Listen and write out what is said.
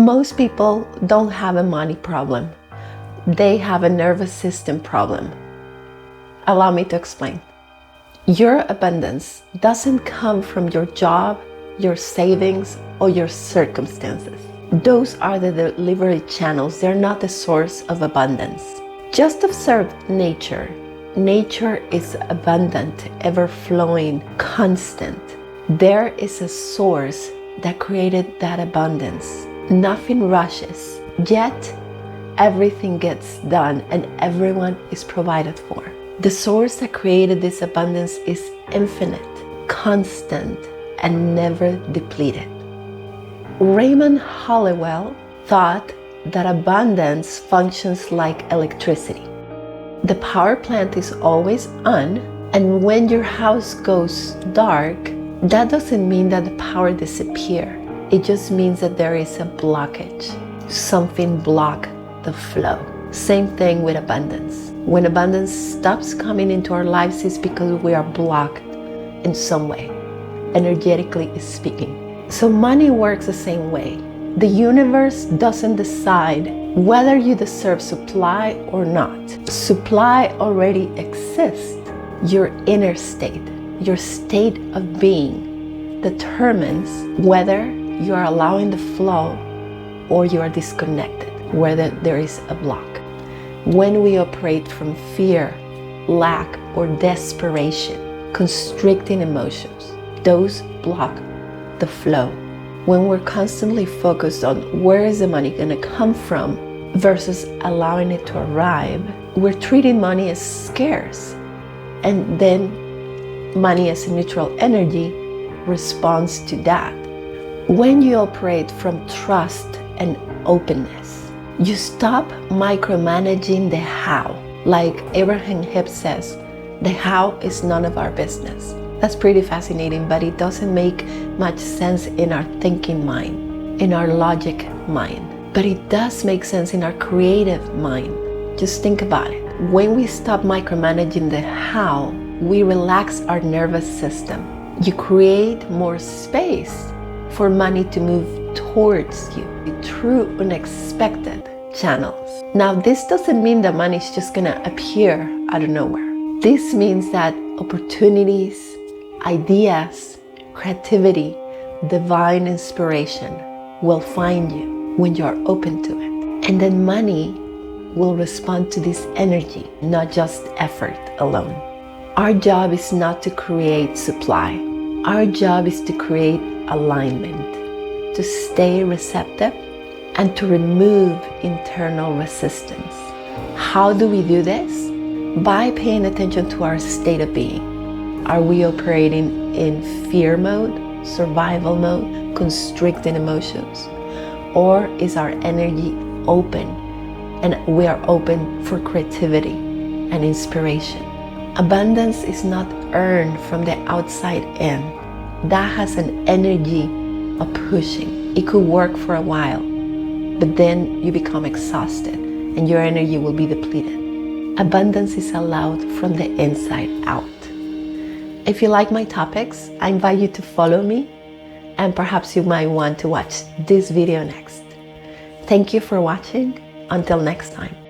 Most people don't have a money problem. They have a nervous system problem. Allow me to explain. Your abundance doesn't come from your job, your savings, or your circumstances. Those are the delivery channels. They're not the source of abundance. Just observe nature. Nature is abundant, ever-flowing, constant. There is a source that created that abundance. Nothing rushes, yet everything gets done and everyone is provided for. The source that created this abundance is infinite, constant, and never depleted. Raymond Halliwell thought that abundance functions like electricity. The power plant is always on, and when your house goes dark, that doesn't mean that the power disappears. It just means that there is a blockage. Something blocks the flow. Same thing with abundance. When abundance stops coming into our lives, it's because we are blocked in some way, energetically speaking. So money works the same way. The universe doesn't decide whether you deserve supply or not. Supply already exists. Your inner state, your state of being determines whether you are allowing the flow or you are disconnected, whether there is a block. When we operate from fear, lack, or desperation, constricting emotions, those block the flow. When we're constantly focused on where is the money going to come from versus allowing it to arrive, we're treating money as scarce. And then money as a neutral energy responds to that. When you operate from trust and openness, you stop micromanaging the how. Like Abraham Hicks says, the how is none of our business. That's pretty fascinating, but it doesn't make much sense in our thinking mind, in our logic mind. But it does make sense in our creative mind. Just think about it. When we stop micromanaging the how, we relax our nervous system. You create more space for money to move towards you through unexpected channels. Now, this doesn't mean that money is just gonna appear out of nowhere. This means that opportunities, ideas, creativity, divine inspiration will find you when you're open to it. And then money will respond to this energy, not just effort alone. Our job is not to create supply. Our job is to create alignment, to stay receptive, and to remove internal resistance. How do we do this? By paying attention to our state of being. Are we operating in fear mode, survival mode, constricting emotions? Or is our energy open and we are open for creativity and inspiration? Abundance is not earned from the outside in. That has an energy of pushing. It could work for a while, but then you become exhausted and your energy will be depleted. Abundance is allowed from the inside out. If you like my topics, I invite you to follow me, and perhaps you might want to watch this video next. Thank you for watching. Until next time.